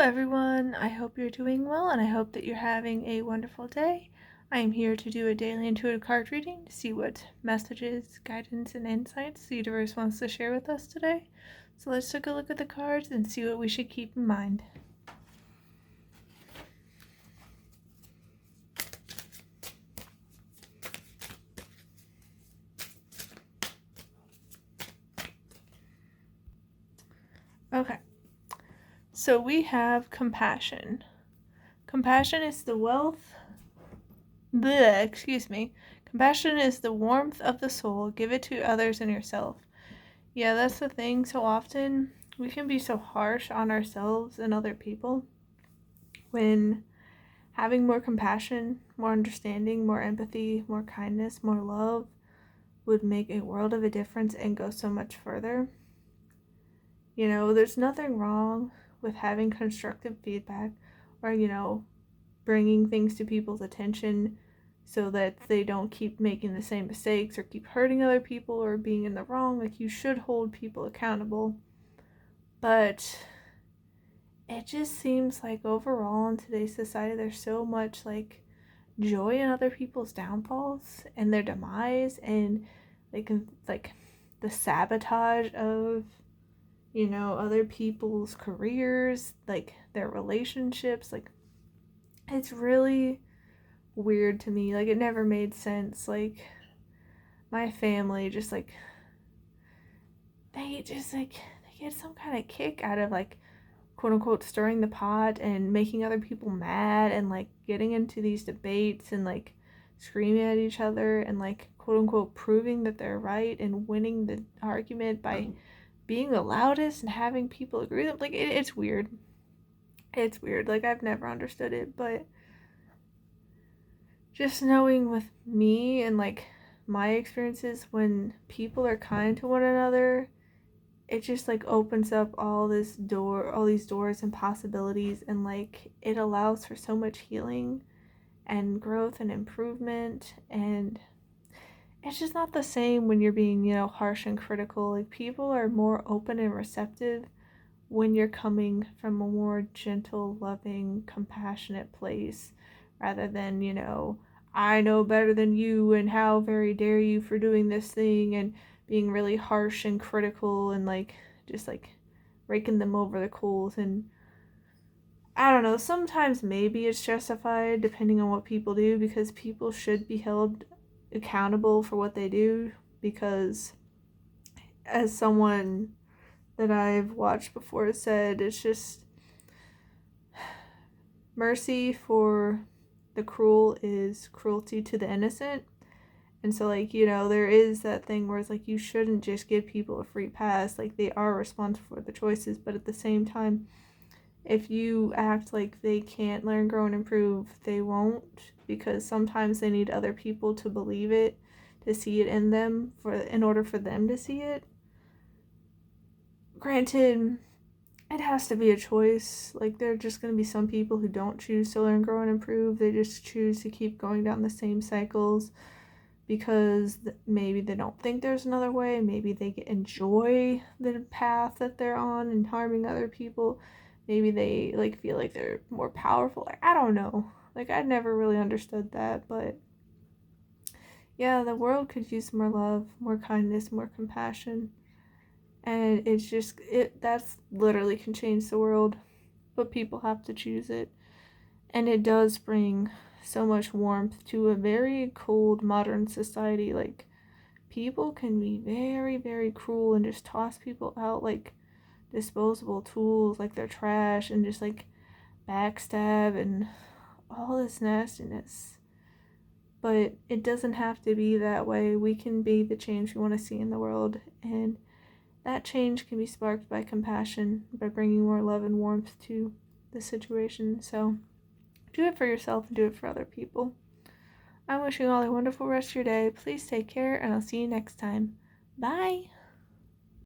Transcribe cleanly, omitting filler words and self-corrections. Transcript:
everyone. I hope you're doing well and I hope that you're having a wonderful day. I am here to do a daily intuitive card reading to see what messages, guidance, and insights the universe wants to share with us today. So let's take a look at the cards and see what we should keep in mind. Okay, so we have compassion. Compassion is the wealth. Compassion is the warmth of the soul. Give it to others and yourself. Yeah, that's the thing. So often we can be so harsh on ourselves and other people when having more compassion, more understanding, more empathy, more kindness, more love would make a world of a difference and go so much further. You know, there's nothing wrong with having constructive feedback or, bringing things to people's attention so that they don't keep making the same mistakes or keep hurting other people or being in the wrong. Like, you should hold people accountable. But it just seems like overall in today's society, there's so much like joy in other people's downfalls and their demise and like the sabotage of other people's careers, like their relationships. Like, it's really weird to me. Like, it never made sense. Like, my family just like they get some kind of kick out of like quote unquote stirring the pot and making other people mad and like getting into these debates and like screaming at each other and like quote unquote proving that they're right and winning the argument by being the loudest and having people agree with them. Like, it's weird. It's weird. Like, I've never understood it, but just knowing with me and like my experiences, when people are kind to one another, it just like opens up all these doors and possibilities, and like it allows for so much healing and growth and improvement. And it's just not the same when you're being harsh and critical. Like, people are more open and receptive when you're coming from a more gentle, loving, compassionate place, rather than I know better than you and how very dare you for doing this thing, and being really harsh and critical and like just like raking them over the coals. And I don't know, sometimes maybe it's justified depending on what people do, because people should be held accountable for what they do. Because as someone that I've watched before said, it's just mercy for the cruel is cruelty to the innocent. And so, like, there is that thing where it's like, you shouldn't just give people a free pass. Like, they are responsible for the choices, but at the same time, if you act like they can't learn, grow, and improve, they won't, because sometimes they need other people to believe it, to see it in them, in order for them to see it. Granted, it has to be a choice. Like, there are just going to be some people who don't choose to learn, grow, and improve. They just choose to keep going down the same cycles because maybe they don't think there's another way. Maybe they enjoy the path that they're on and harming other people. Maybe they like feel like they're more powerful. Like, I don't know. Like, I never really understood that, but yeah, the world could use more love, more kindness, more compassion. And it's just that's literally can change the world, but people have to choose it. And it does bring so much warmth to a very cold modern society. Like, people can be very, very cruel and just toss people out like disposable tools, like they're trash, and just like backstab and all this nastiness. But it doesn't have to be that way. We can be the change we want to see in the world, and that change can be sparked by compassion, by bringing more love and warmth to the situation. So do it for yourself and do it for other people. I'm wishing you all a wonderful rest of your day. Please take care, and I'll see you next time. Bye!